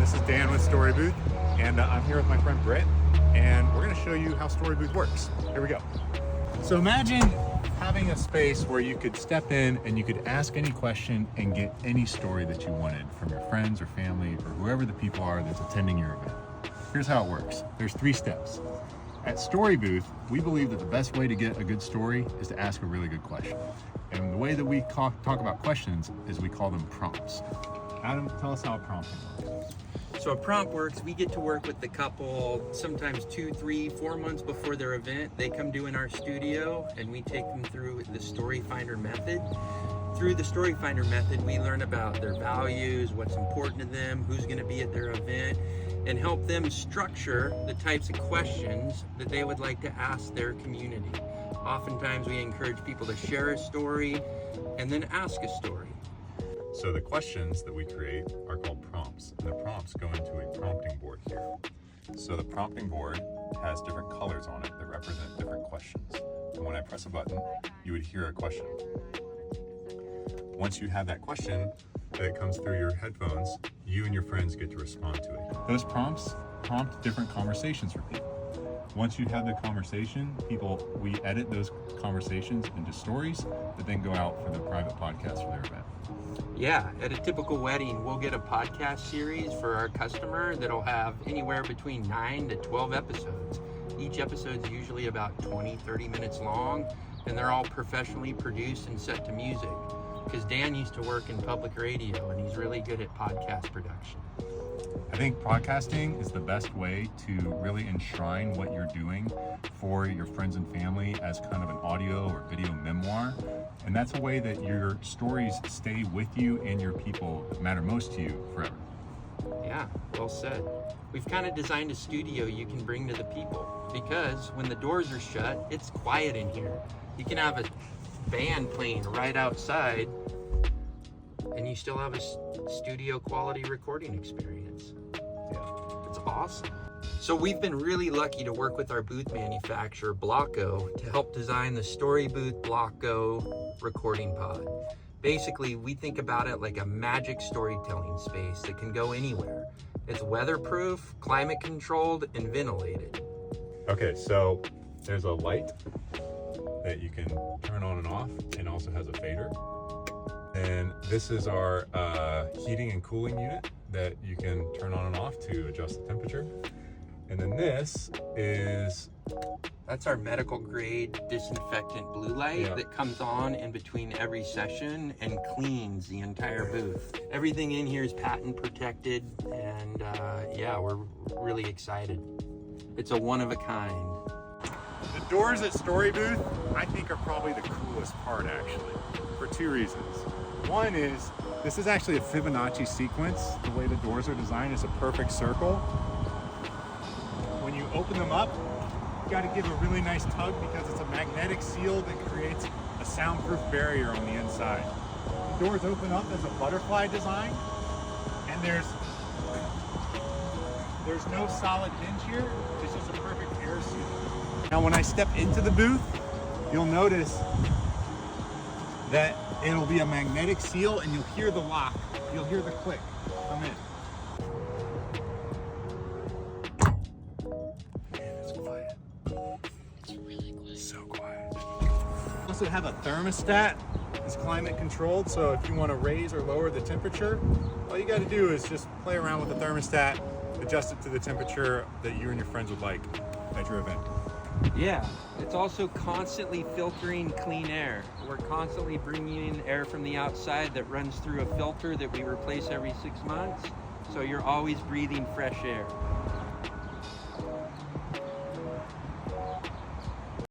This is Dan with StoryBooth, and I'm here with my friend Britt, and we're going to show you how StoryBooth works. Here we go. So imagine having a space where you could step in and you could ask any question and get any story that you wanted from your friends or family or whoever the people are that's attending your event. Here's how it works. There's 3 steps. At StoryBooth, we believe that the best way to get a good story is to ask a really good question. And the way that we talk about questions is we call them prompts. Adam, tell us how a prompt works. So a prompt works, we get to work with the couple sometimes 2, 3, 4 months before their event. They come do in our studio and we take them through the Story Finder method. Through the Story Finder method, we learn about their values, what's important to them, who's going to be at their event, and help them structure the types of questions that they would like to ask their community. Oftentimes we encourage people to share a story and then ask a story. So the questions that we create are called prompts, and the prompts go into a prompting board here. So the prompting board has different colors on it that represent different questions. And when I press a button, you would hear a question. Once you have that question that comes through your headphones, you and your friends get to respond to it. Those prompts prompt different conversations for people. Once you have the conversation, we edit those conversations into stories that then go out for the private podcast for their event. Yeah, at a typical wedding, we'll get a podcast series for our customer that'll have anywhere between 9 to 12 episodes. Each episode's usually about 20, 30 minutes long, and they're all professionally produced and set to music. Because Dan used to work in public radio, and he's really good at podcast production. I think podcasting is the best way to really enshrine what you're doing for your friends and family as kind of an audio or video memoir. And that's a way that your stories stay with you and your people that matter most to you forever. Yeah, well said. We've kind of designed a studio you can bring to the people because when the doors are shut, it's quiet in here. You can have a band playing right outside and you still have a studio quality recording experience. Yeah, it's awesome. So we've been really lucky to work with our booth manufacturer, Blocko, to help design the StoryBooth Blocko recording pod. Basically, we think about it like a magic storytelling space that can go anywhere. It's weatherproof, climate controlled, and ventilated. Okay, so there's a light that you can turn on and off, and also has a fader. And this is our heating and cooling unit that you can turn on and off to adjust the temperature. And then that's our medical grade disinfectant blue light that comes on in between every session and cleans the entire booth. Everything in here is patent protected, and we're really excited. It's a one of a kind. The doors at StoryBooth, I think, are probably the coolest part, actually, for 2 reasons. One is, this is actually a Fibonacci sequence. The way the doors are designed is a perfect circle. When you open them up, you got to give a really nice tug because it's a magnetic seal that creates a soundproof barrier on the inside. The doors open up as a butterfly design, and there's no solid hinge here. It's just a perfect air seal. Now when I step into the booth, you'll notice that it'll be a magnetic seal and you'll hear the lock. You'll hear the click come in. Man, it's quiet. It's really quiet. So quiet. We also have a thermostat. It's climate controlled, so if you want to raise or lower the temperature, all you got to do is just play around with the thermostat, adjust it to the temperature that you and your friends would like at your event. Yeah, it's also constantly filtering clean air. We're constantly bringing in air from the outside that runs through a filter that we replace every 6 months. So you're always breathing fresh air.